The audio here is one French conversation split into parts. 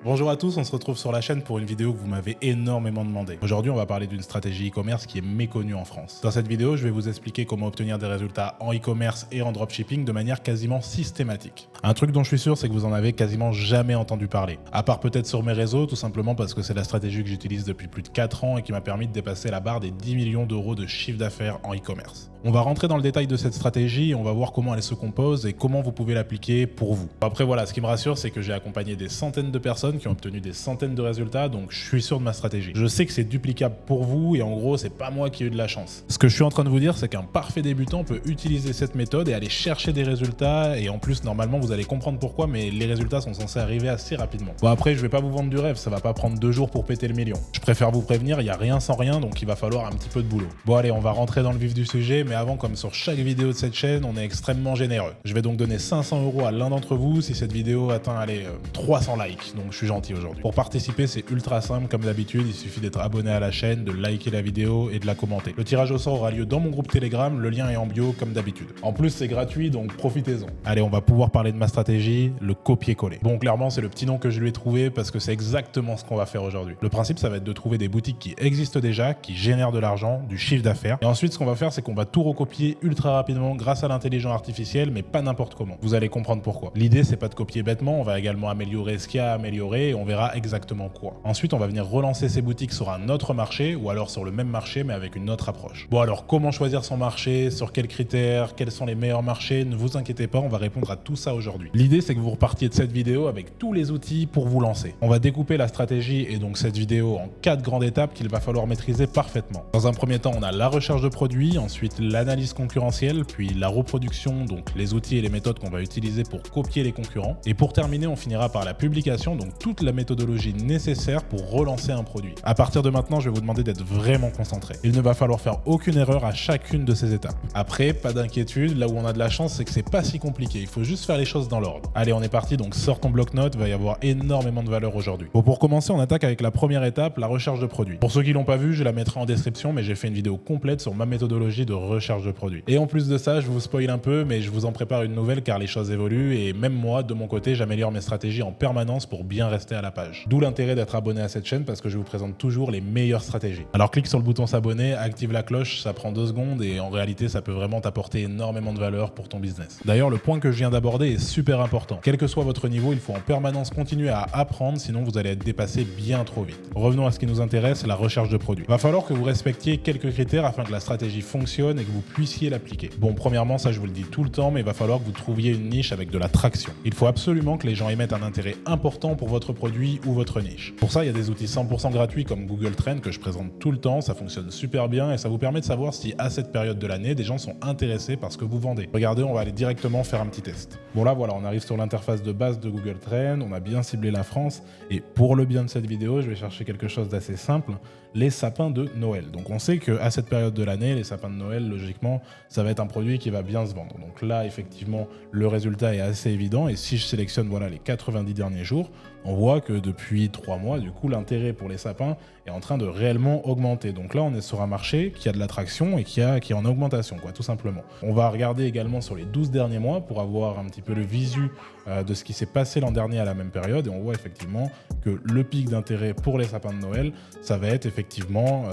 Bonjour à tous, on se retrouve sur la chaîne pour une vidéo que vous m'avez énormément demandé. Aujourd'hui, on va parler d'une stratégie e-commerce qui est méconnue en France. Dans cette vidéo, je vais vous expliquer comment obtenir des résultats en e-commerce et en dropshipping de manière quasiment systématique. Un truc dont je suis sûr, c'est que vous en avez quasiment jamais entendu parler. À part peut-être sur mes réseaux, tout simplement parce que c'est la stratégie que j'utilise depuis plus de 4 ans et qui m'a permis de dépasser la barre des 10 millions d'euros de chiffre d'affaires en e-commerce. On va rentrer dans le détail de cette stratégie et on va voir comment elle se compose et comment vous pouvez l'appliquer pour vous. Après voilà, ce qui me rassure, c'est que j'ai accompagné des centaines de personnes qui ont obtenu des centaines de résultats, donc je suis sûr de ma stratégie. Je sais que c'est duplicable pour vous et en gros, c'est pas moi qui ai eu de la chance. Ce que je suis en train de vous dire, c'est qu'un parfait débutant peut utiliser cette méthode et aller chercher des résultats et en plus, normalement, vous allez comprendre pourquoi, mais les résultats sont censés arriver assez rapidement. Bon après, je vais pas vous vendre du rêve, ça va pas prendre 2 jours pour péter le million. Je préfère vous prévenir, il y a rien sans rien, donc il va falloir un petit peu de boulot. Bon allez, on va rentrer dans le vif du sujet, mais avant, comme sur chaque vidéo de cette chaîne, on est extrêmement généreux. Je vais donc donner 500 € à l'un d'entre vous si cette vidéo atteint 300 likes, donc je suis gentil aujourd'hui. Pour participer, c'est ultra simple comme d'habitude, il suffit d'être abonné à la chaîne, de liker la vidéo et de la commenter. Le tirage au sort aura lieu dans mon groupe Telegram, le lien est en bio comme d'habitude. En plus, c'est gratuit, donc profitez-en. Allez, on va pouvoir parler de ma stratégie, le copier-coller. Bon, clairement, c'est le petit nom que je lui ai trouvé parce que c'est exactement ce qu'on va faire aujourd'hui. Le principe, ça va être de trouver des boutiques qui existent déjà, qui génèrent de l'argent, du chiffre d'affaires. Et ensuite, ce qu'on va faire, c'est qu'on va tout recopier ultra rapidement grâce à l'intelligence artificielle, mais pas n'importe comment. Vous allez comprendre pourquoi. L'idée, c'est pas de copier bêtement, on va également améliorer ce qu'il y a à améliorer et on verra exactement quoi. Ensuite, on va venir relancer ces boutiques sur un autre marché ou alors sur le même marché mais avec une autre approche. Bon alors, comment choisir son marché, sur quels critères, quels sont les meilleurs marchés, ne vous inquiétez pas, on va répondre à tout ça aujourd'hui. L'idée, c'est que vous repartiez de cette vidéo avec tous les outils pour vous lancer. On va découper la stratégie et donc cette vidéo en 4 grandes étapes qu'il va falloir maîtriser parfaitement. Dans un premier temps, on a la recherche de produits, ensuite l'analyse concurrentielle, puis la reproduction, donc les outils et les méthodes qu'on va utiliser pour copier les concurrents. Et pour terminer, on finira par la publication, donc toute la méthodologie nécessaire pour relancer un produit. À partir de maintenant, je vais vous demander d'être vraiment concentré. Il ne va falloir faire aucune erreur à chacune de ces étapes. Après, pas d'inquiétude, là où on a de la chance, c'est que c'est pas si compliqué. Il faut juste faire les choses dans l'ordre. Allez, on est parti, donc sors ton bloc-notes, va y avoir énormément de valeur aujourd'hui. Bon, pour commencer, on attaque avec la première étape, la recherche de produits. Pour ceux qui l'ont pas vu, je la mettrai en description, mais j'ai fait une vidéo complète sur ma méthodologie de recherche de produits. Et en plus de ça, je vous spoil un peu, mais je vous en prépare une nouvelle car les choses évoluent et même moi, de mon côté, j'améliore mes stratégies en permanence pour bien rester à la page. D'où l'intérêt d'être abonné à cette chaîne parce que je vous présente toujours les meilleures stratégies. Alors clique sur le bouton s'abonner, active la cloche, ça prend 2 secondes et en réalité, ça peut vraiment t'apporter énormément de valeur pour ton business. D'ailleurs, le point que je viens d'aborder est super important. Quel que soit votre niveau, il faut en permanence continuer à apprendre, sinon vous allez être dépassé bien trop vite. Revenons à ce qui nous intéresse, la recherche de produits. Va falloir que vous respectiez quelques critères afin que la stratégie fonctionne et que vous puissiez l'appliquer. Bon, premièrement, ça je vous le dis tout le temps, mais il va falloir que vous trouviez une niche avec de la traction. Il faut absolument que les gens émettent un intérêt important pour votre produit ou votre niche. Pour ça, il y a des outils 100% gratuits comme Google Trends que je présente tout le temps, ça fonctionne super bien et ça vous permet de savoir si à cette période de l'année, des gens sont intéressés par ce que vous vendez. Regardez, on va aller directement faire un petit test. Bon là, voilà, on arrive sur l'interface de base de Google Trends, on a bien ciblé la France et pour le bien de cette vidéo, je vais chercher quelque chose d'assez simple, les sapins de Noël. Donc on sait qu'à cette période de l'année, les sapins de Noël, logiquement, ça va être un produit qui va bien se vendre. Donc là, effectivement, le résultat est assez évident et si je sélectionne voilà, les 90 derniers jours, on voit que depuis 3 mois, du coup, l'intérêt pour les sapins est en train de réellement augmenter. Donc là, on est sur un marché qui a de l'attraction et qui est en augmentation, quoi, tout simplement. On va regarder également sur les 12 derniers mois pour avoir un petit peu le visu de ce qui s'est passé l'an dernier à la même période et on voit effectivement que le pic d'intérêt pour les sapins de Noël, ça va être effectivement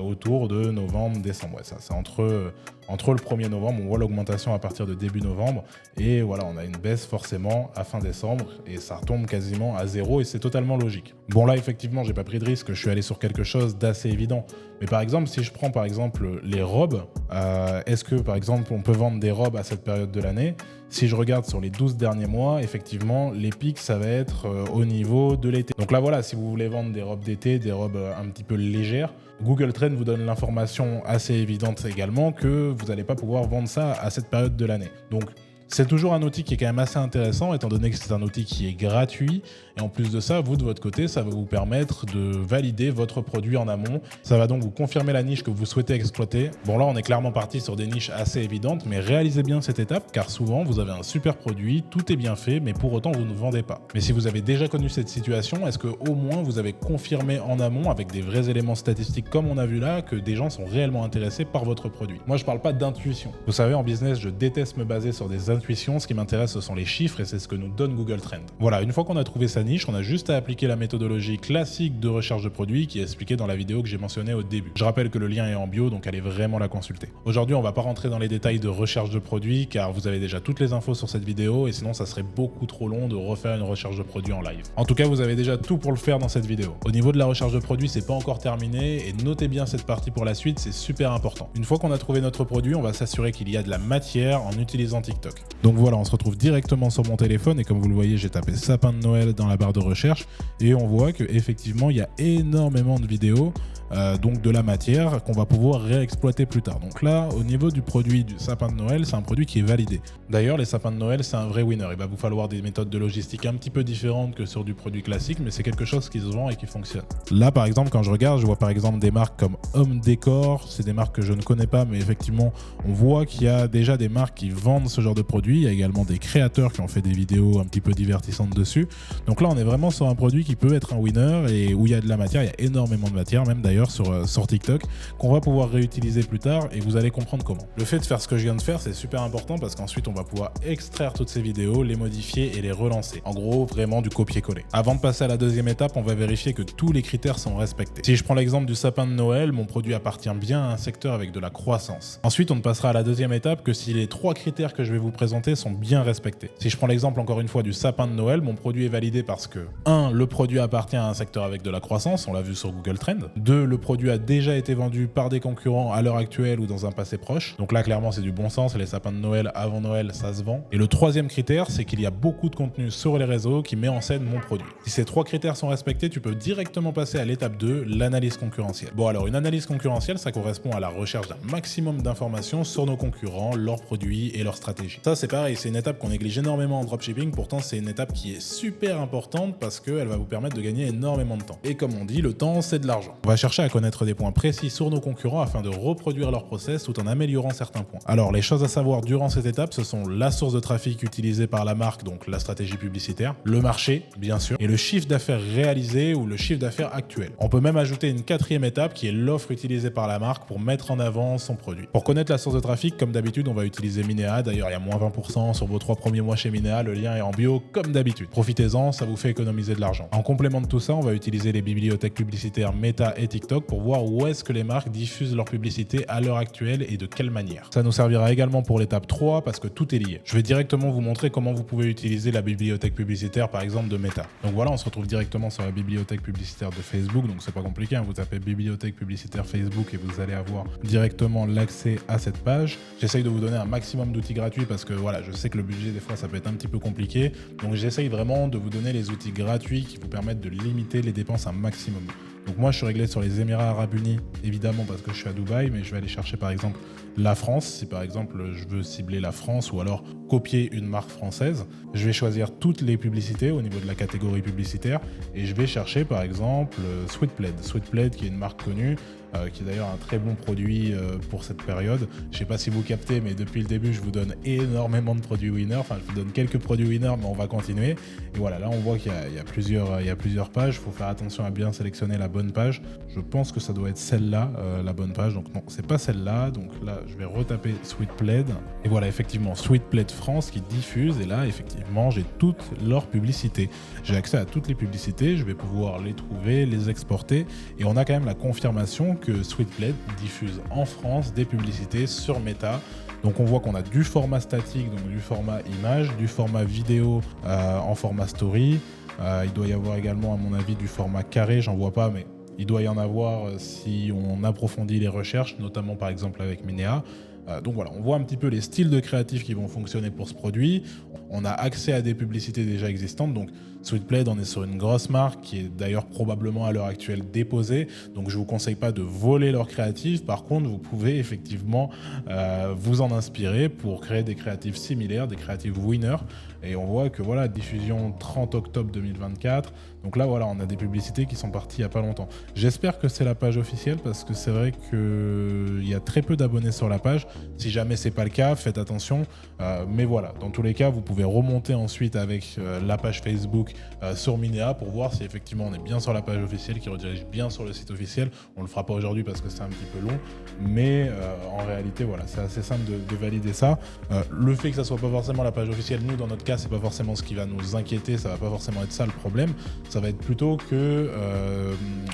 autour de novembre, décembre. Ouais, ça, c'est entre le 1er novembre, on voit l'augmentation à partir de début novembre et voilà, on a une baisse forcément à fin décembre et ça retombe quasiment à 0 et c'est totalement logique. Bon là, effectivement, j'ai pas pris de risque, je suis allé sur quelque chose d'assez évident. Mais par exemple, si je prends par exemple les robes, est-ce que par exemple on peut vendre des robes à cette période de l'année? Si je regarde sur les 12 derniers mois, effectivement, les pics, ça va être au niveau de l'été. Donc là, voilà, si vous voulez vendre des robes d'été, des robes un petit peu légères, Google Trends vous donne l'information assez évidente également que vous n'allez pas pouvoir vendre ça à cette période de l'année. Donc, c'est toujours un outil qui est quand même assez intéressant étant donné que c'est un outil qui est gratuit et en plus de ça, vous de votre côté, ça va vous permettre de valider votre produit en amont. Ça va donc vous confirmer la niche que vous souhaitez exploiter. Bon là, on est clairement parti sur des niches assez évidentes, mais réalisez bien cette étape car souvent, vous avez un super produit, tout est bien fait, mais pour autant, vous ne vendez pas. Mais si vous avez déjà connu cette situation, est-ce que au moins vous avez confirmé en amont avec des vrais éléments statistiques comme on a vu là que des gens sont réellement intéressés par votre produit? Moi, je parle pas d'intuition. Vous savez, en business, je déteste me baser sur des intuitions intuition, ce qui m'intéresse ce sont les chiffres et c'est ce que nous donne Google Trends. Voilà, une fois qu'on a trouvé sa niche, on a juste à appliquer la méthodologie classique de recherche de produits qui est expliquée dans la vidéo que j'ai mentionnée au début. Je rappelle que le lien est en bio, donc allez vraiment la consulter. Aujourd'hui, on va pas rentrer dans les détails de recherche de produits car vous avez déjà toutes les infos sur cette vidéo et sinon ça serait beaucoup trop long de refaire une recherche de produits en live. En tout cas, vous avez déjà tout pour le faire dans cette vidéo. Au niveau de la recherche de produits, c'est pas encore terminé et notez bien cette partie pour la suite, c'est super important. Une fois qu'on a trouvé notre produit, on va s'assurer qu'il y a de la matière en utilisant TikTok. Donc voilà, on se retrouve directement sur mon téléphone et comme vous le voyez, j'ai tapé sapin de Noël dans la barre de recherche et on voit que effectivement il y a énormément de vidéos, donc de la matière qu'on va pouvoir réexploiter plus tard. Donc là, au niveau du produit du sapin de Noël, c'est un produit qui est validé. D'ailleurs, les sapins de Noël, c'est un vrai winner. Il va vous falloir des méthodes de logistique un petit peu différentes que sur du produit classique, mais c'est quelque chose qui se vend et qui fonctionne. Là, par exemple, quand je regarde, je vois par exemple des marques comme Home Décor. C'est des marques que je ne connais pas, mais effectivement, on voit qu'il y a déjà des marques qui vendent ce genre de produit. Il y a également des créateurs qui ont fait des vidéos un petit peu divertissantes dessus. Donc là, on est vraiment sur un produit qui peut être un winner et où il y a de la matière. Il y a énormément de matière, même d'ailleurs sur TikTok, qu'on va pouvoir réutiliser plus tard et vous allez comprendre comment. Le fait de faire ce que je viens de faire, c'est super important parce qu'ensuite, on va pouvoir extraire toutes ces vidéos, les modifier et les relancer. En gros, vraiment du copier-coller. Avant de passer à la deuxième étape, on va vérifier que tous les critères sont respectés. Si je prends l'exemple du sapin de Noël, mon produit appartient bien à un secteur avec de la croissance. Ensuite, on ne passera à la deuxième étape que si les 3 critères que je vais vous présenter sont bien respectés. Si je prends l'exemple encore une fois du sapin de Noël, mon produit est validé parce que 1. Le produit appartient à un secteur avec de la croissance, on l'a vu sur Google Trends. 2. Le produit a déjà été vendu par des concurrents à l'heure actuelle ou dans un passé proche. Donc là, clairement, c'est du bon sens. Les sapins de Noël avant Noël, ça se vend. Et le troisième critère, c'est qu'il y a beaucoup de contenu sur les réseaux qui met en scène mon produit. Si ces 3 critères sont respectés, tu peux directement passer à l'étape 2, l'analyse concurrentielle. Bon, alors une analyse concurrentielle, ça correspond à la recherche d'un maximum d'informations sur nos concurrents, leurs produits et leurs stratégies. Ça, c'est pareil, c'est une étape qu'on néglige énormément en dropshipping. Pourtant, c'est une étape qui est super importante parce qu'elle va vous permettre de gagner énormément de temps. Et comme on dit, le temps, c'est de l'argent. On va chercher à connaître des points précis sur nos concurrents afin de reproduire leur process tout en améliorant certains points. Alors, les choses à savoir durant cette étape, ce sont la source de trafic utilisée par la marque, donc la stratégie publicitaire, le marché, bien sûr, et le chiffre d'affaires réalisé ou le chiffre d'affaires actuel. On peut même ajouter une 4e étape qui est l'offre utilisée par la marque pour mettre en avant son produit. Pour connaître la source de trafic, comme d'habitude, on va utiliser Minea. D'ailleurs, il y a moins 20% sur vos 3 premiers mois chez Minea. Le lien est en bio, comme d'habitude. Profitez-en, ça vous fait économiser de l'argent. En complément de tout ça, on va utiliser les bibliothèques publicitaires Meta et TikTok pour voir où est-ce que les marques diffusent leur publicité à l'heure actuelle et de quelle manière. Ça nous servira également pour l'étape 3 parce que tout est lié. Je vais directement vous montrer comment vous pouvez utiliser la bibliothèque publicitaire, par exemple, de Meta. Donc voilà, on se retrouve directement sur la bibliothèque publicitaire de Facebook. Donc c'est pas compliqué, hein. Vous tapez bibliothèque publicitaire Facebook et vous allez avoir directement l'accès à cette page. J'essaye de vous donner un maximum d'outils gratuits parce que voilà, je sais que le budget des fois ça peut être un petit peu compliqué. Donc j'essaye vraiment de vous donner les outils gratuits qui vous permettent de limiter les dépenses un maximum. Donc moi je suis réglé sur les Émirats Arabes Unis évidemment parce que je suis à Dubaï, mais je vais aller chercher par exemple la France. Si par exemple je veux cibler la France ou alors copier une marque française, je vais choisir toutes les publicités au niveau de la catégorie publicitaire et je vais chercher par exemple Sweetblade. Sweetblade qui est une marque connue, qui est d'ailleurs un très bon produit pour cette période. Je ne sais pas si vous captez, mais depuis le début, je vous donne énormément de produits winners. Enfin, je vous donne quelques produits winners, mais on va continuer. Et voilà, là, on voit qu'il y a plusieurs pages. Il faut faire attention à bien sélectionner la bonne page. Je pense que ça doit être celle-là, la bonne page. Donc non, c'est pas celle-là. Donc là, je vais retaper Sweetblade. Et voilà, effectivement, Sweetblade France qui diffuse. Et là, effectivement, j'ai toutes leurs publicités. J'ai accès à toutes les publicités. Je vais pouvoir les trouver, les exporter. Et on a quand même la confirmation que Sweetblade diffuse en France des publicités sur Meta. Donc on voit qu'on a du format statique, donc du format image, du format vidéo en format story. Il doit y avoir également, à mon avis, du format carré, j'en vois pas, mais il doit y en avoir si on approfondit les recherches, notamment par exemple avec Minea. Donc voilà, on voit un petit peu les styles de créatifs qui vont fonctionner pour ce produit. On a accès à des publicités déjà existantes. Donc Sweetblade, on est sur une grosse marque qui est d'ailleurs probablement à l'heure actuelle déposée. Donc je ne vous conseille pas de voler leurs créatifs. Par contre, vous pouvez effectivement vous en inspirer pour créer des créatifs similaires, des créatifs winners. Et on voit que voilà, diffusion 30 octobre 2024. Donc là, voilà, on a des publicités qui sont parties il n'y a pas longtemps. J'espère que c'est la page officielle parce que c'est vrai qu'il y a très peu d'abonnés sur la page. Si jamais c'est pas le cas, faites attention. Mais voilà, dans tous les cas, vous pouvez remonter ensuite avec la page Facebook sur Minea pour voir si effectivement on est bien sur la page officielle qui redirige bien sur le site officiel. On le fera pas aujourd'hui parce que c'est un petit peu long, mais en réalité voilà, c'est assez simple de valider ça. Le fait que ça soit pas forcément la page officielle, nous dans notre cas c'est pas forcément ce qui va nous inquiéter, ça va pas forcément être ça le problème, ça va être plutôt que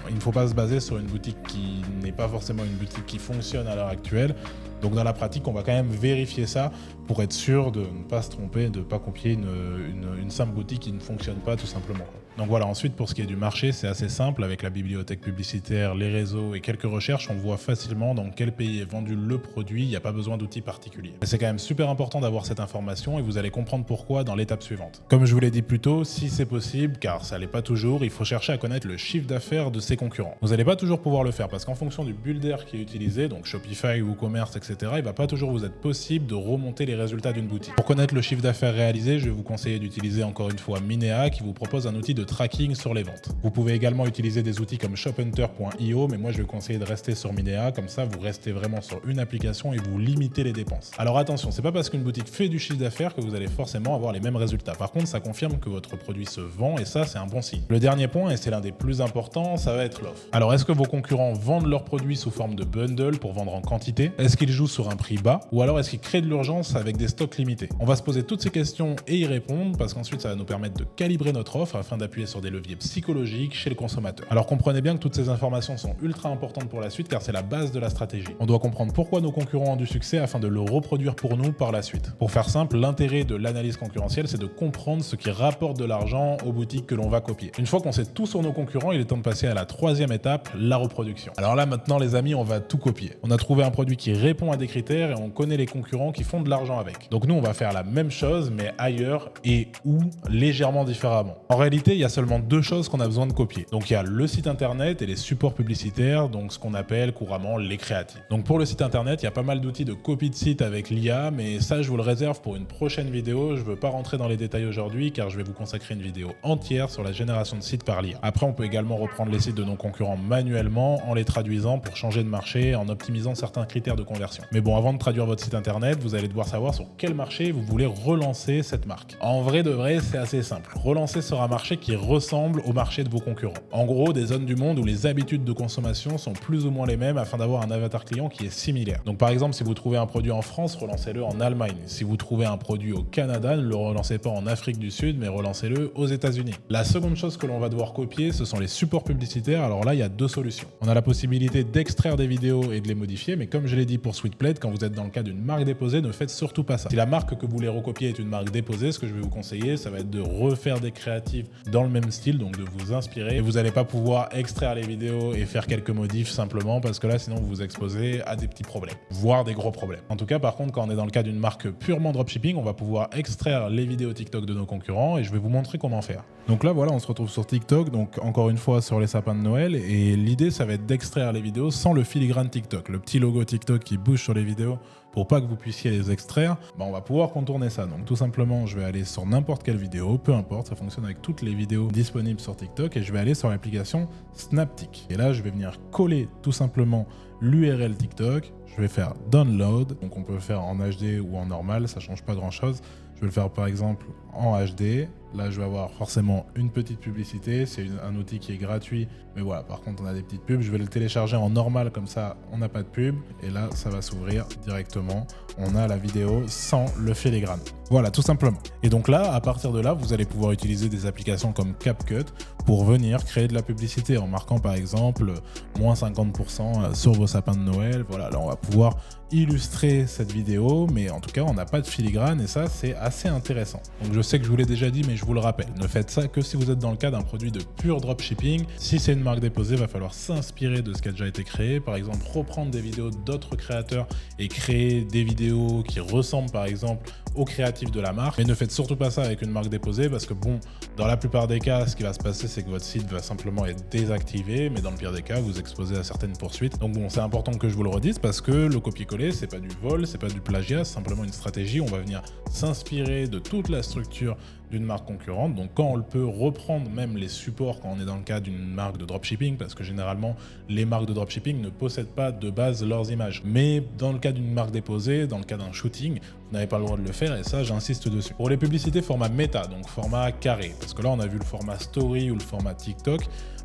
il ne faut pas se baser sur une boutique qui n'est pas forcément une boutique qui fonctionne à l'heure actuelle. Donc dans la pratique, on va quand même vérifier ça pour être sûr de ne pas se tromper, de ne pas copier une simple boutique qui ne fonctionne pas tout simplement. Donc voilà, ensuite pour ce qui est du marché, c'est assez simple. Avec la bibliothèque publicitaire, les réseaux et quelques recherches, on voit facilement dans quel pays est vendu le produit, il n'y a pas besoin d'outils particuliers. Mais c'est quand même super important d'avoir cette information et vous allez comprendre pourquoi dans l'étape suivante. Comme je vous l'ai dit plus tôt, si c'est possible, car ça l'est pas toujours, il faut chercher à connaître le chiffre d'affaires de ses concurrents. Vous n'allez pas toujours pouvoir le faire parce qu'en fonction du builder qui est utilisé, donc Shopify, WooCommerce, etc., il va pas toujours vous être possible de remonter les résultats d'une boutique. Pour connaître le chiffre d'affaires réalisé, je vais vous conseiller d'utiliser encore une fois Minea qui vous propose un outil de tracking sur les ventes. Vous pouvez également utiliser des outils comme shophunter.io, mais moi je vais conseiller de rester sur Minea, comme ça vous restez vraiment sur une application et vous limitez les dépenses. Alors attention, c'est pas parce qu'une boutique fait du chiffre d'affaires que vous allez forcément avoir les mêmes résultats. Par contre, ça confirme que votre produit se vend et ça c'est un bon signe. Le dernier point, et c'est l'un des plus importants, ça va être l'offre. Alors est-ce que vos concurrents vendent leurs produits sous forme de bundle pour vendre en quantité? Est-ce qu'ils jouent sur un prix bas? Ou alors est-ce qu'ils créent de l'urgence avec des stocks limités? On va se poser toutes ces questions et y répondre parce qu'ensuite ça va nous permettre de calibrer notre offre afin d'appuyer sur des leviers psychologiques chez le consommateur. Alors comprenez bien que toutes ces informations sont ultra importantes pour la suite car c'est la base de la stratégie. On doit comprendre pourquoi nos concurrents ont du succès afin de le reproduire pour nous par la suite. Pour faire simple, l'intérêt de l'analyse concurrentielle, c'est de comprendre ce qui rapporte de l'argent aux boutiques que l'on va copier. Une fois qu'on sait tout sur nos concurrents, il est temps de passer à la troisième étape, la reproduction. Alors là maintenant les amis, on va tout copier. On a trouvé un produit qui répond à des critères et on connaît les concurrents qui font de l'argent avec. Donc nous on va faire la même chose mais ailleurs et ou légèrement différemment. En réalité, il y a seulement deux choses qu'on a besoin de copier. Donc il y a le site internet et les supports publicitaires, donc ce qu'on appelle couramment les créatifs. Donc pour le site internet, il y a pas mal d'outils de copie de site avec l'IA, mais ça je vous le réserve pour une prochaine vidéo. Je veux pas rentrer dans les détails aujourd'hui car je vais vous consacrer une vidéo entière sur la génération de sites par l'IA. Après, on peut également reprendre les sites de nos concurrents manuellement en les traduisant pour changer de marché, en optimisant certains critères de conversion. Mais bon, avant de traduire votre site internet, vous allez devoir savoir sur quel marché vous voulez relancer cette marque. En vrai de vrai, c'est assez simple. Relancer sur un marché qui ressemble au marché de vos concurrents. En gros, des zones du monde où les habitudes de consommation sont plus ou moins les mêmes afin d'avoir un avatar client qui est similaire. Donc par exemple, si vous trouvez un produit en France, relancez-le en Allemagne. Si vous trouvez un produit au Canada, ne le relancez pas en Afrique du Sud, mais relancez-le aux États-Unis. La seconde chose que l'on va devoir copier, ce sont les supports publicitaires. Alors là, il y a deux solutions. On a la possibilité d'extraire des vidéos et de les modifier, mais comme je l'ai dit pour Sweetplate, quand vous êtes dans le cas d'une marque déposée, ne faites surtout pas ça. Si la marque que vous voulez recopier est une marque déposée, ce que je vais vous conseiller, ça va être de refaire des créatifs dans le même style, donc de vous inspirer. Et vous n'allez pas pouvoir extraire les vidéos et faire quelques modifs simplement parce que là, sinon vous vous exposez à des petits problèmes, voire des gros problèmes. En tout cas, par contre, quand on est dans le cas d'une marque purement dropshipping, on va pouvoir extraire les vidéos TikTok de nos concurrents et je vais vous montrer comment faire. Donc là, voilà, on se retrouve sur TikTok, donc encore une fois sur les sapins de Noël, et l'idée, ça va être d'extraire les vidéos sans le filigrane TikTok, le petit logo TikTok qui bouge sur les vidéos pour pas que vous puissiez les extraire. On va pouvoir contourner ça. Donc tout simplement, je vais aller sur n'importe quelle vidéo, peu importe, ça fonctionne avec toutes les vidéos disponibles sur TikTok, et je vais aller sur l'application Snaptik. Et là, je vais venir coller tout simplement l'URL TikTok. Je vais faire download, donc on peut le faire en HD ou en normal, ça change pas grand chose. Je vais le faire par exemple en HD. Là, je vais avoir forcément une petite publicité. C'est un outil qui est gratuit. Mais voilà, par contre, on a des petites pubs. Je vais le télécharger en normal, comme ça, on n'a pas de pub. Et là, ça va s'ouvrir directement. On a la vidéo sans le filigrane. Voilà, tout simplement. Et donc là, à partir de là, vous allez pouvoir utiliser des applications comme CapCut pour venir créer de la publicité en marquant par exemple moins 50% sur vos sapins de Noël. Voilà, là, on va pouvoir illustrer cette vidéo, mais en tout cas, on n'a pas de filigrane et ça, c'est assez intéressant. Donc je sais que je vous l'ai déjà dit, mais je vous le rappelle, ne faites ça que si vous êtes dans le cas d'un produit de pur dropshipping. Si c'est une marque déposée, il va falloir s'inspirer de ce qui a déjà été créé. Par exemple, reprendre des vidéos d'autres créateurs et créer des vidéos qui ressemblent par exemple aux créatifs de la marque. Mais ne faites surtout pas ça avec une marque déposée parce que bon, dans la plupart des cas, ce qui va se passer, c'est que votre site va simplement être désactivé, mais dans le pire des cas, vous exposez à certaines poursuites. Donc bon, c'est important que je vous le redise parce que le copier-coller, c'est pas du vol, c'est pas du plagiat, c'est simplement une stratégie. On va venir s'inspirer de toute la structure d'une marque concurrente. Donc quand on le peut reprendre même les supports quand on est dans le cas d'une marque de dropshipping, parce que généralement les marques de dropshipping ne possèdent pas de base leurs images. Mais dans le cas d'une marque déposée, dans le cas d'un shooting, vous n'avez pas le droit de le faire et ça j'insiste dessus. Pour les publicités format méta, donc format carré, parce que là on a vu le format story ou le format TikTok,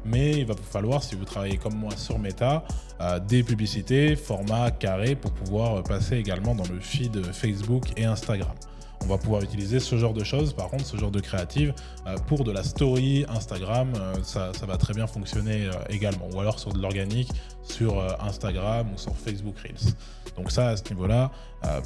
mais il va vous falloir, si vous travaillez comme moi sur méta, des publicités format carré pour pouvoir passer également dans le feed Facebook et Instagram. On va pouvoir utiliser ce genre de choses, par contre ce genre de créative pour de la story Instagram, ça va très bien fonctionner également, ou alors sur de l'organique sur Instagram ou sur Facebook Reels. Donc ça, à ce niveau-là,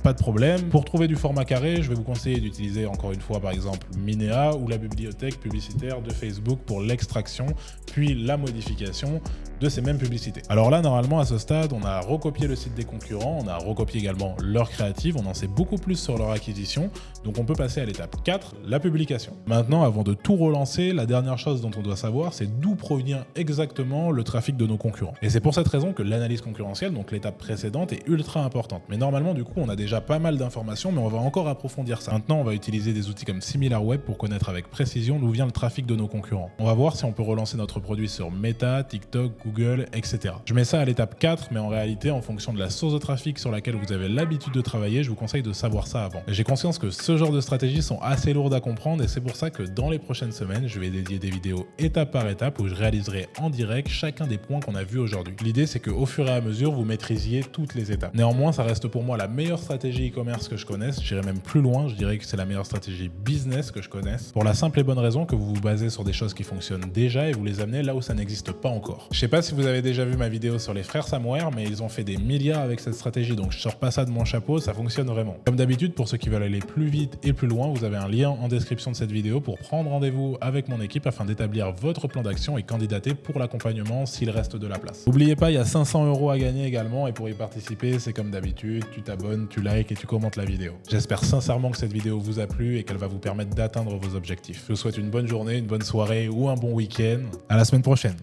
pas de problème. Pour trouver du format carré, je vais vous conseiller d'utiliser encore une fois par exemple Minea ou la bibliothèque publicitaire de Facebook pour l'extraction puis la modification de ces mêmes publicités. Alors là, normalement à ce stade, on a recopié le site des concurrents, on a recopié également leur créative, on en sait beaucoup plus sur leur acquisition, donc on peut passer à l'étape 4, la publication. Maintenant, avant de tout relancer, la dernière chose dont on doit savoir, c'est d'où provient exactement le trafic de nos concurrents. Et c'est pour cette raison que l'analyse concurrentielle, donc l'étape précédente, est ultra importante. Mais normalement, du coup, on a déjà pas mal d'informations, mais on va encore approfondir ça. Maintenant, on va utiliser des outils comme SimilarWeb pour connaître avec précision d'où vient le trafic de nos concurrents. On va voir si on peut relancer notre produit sur Meta, TikTok, Google, etc. Je mets ça à l'étape 4, mais en réalité, en fonction de la source de trafic sur laquelle vous avez l'habitude de travailler, je vous conseille de savoir ça avant. J'ai conscience que ce genre de stratégies sont assez lourdes à comprendre et c'est pour ça que dans les prochaines semaines, je vais dédier des vidéos étape par étape où je réaliserai en direct chacun des points qu'on a vus aujourd'hui. L'idée, c'est qu'au fur et à mesure, vous maîtrisiez toutes les étapes. Néanmoins, ça reste pour moi la meilleure stratégie e-commerce que je connaisse. J'irai même plus loin, je dirais que c'est la meilleure stratégie business que je connaisse, pour la simple et bonne raison que vous vous basez sur des choses qui fonctionnent déjà et vous les amenez là où ça n'existe pas encore. Je sais pas si vous avez déjà vu ma vidéo sur les frères Samware, mais ils ont fait des milliards avec cette stratégie, donc je sors pas ça de mon chapeau, ça fonctionne vraiment. Comme d'habitude, pour ceux qui veulent aller plus vite et plus loin, vous avez un lien en description de cette vidéo pour prendre rendez-vous avec mon équipe afin d'établir votre plan d'action et candidater pour l'accompagnement s'il reste de la place. N'oubliez pas, il y a 500 € à gagner également et pour y participer, c'est comme d'habitude, tu t'abonnes, tu likes et tu commentes la vidéo. J'espère sincèrement que cette vidéo vous a plu et qu'elle va vous permettre d'atteindre vos objectifs. Je vous souhaite une bonne journée, une bonne soirée ou un bon week-end. À la semaine prochaine.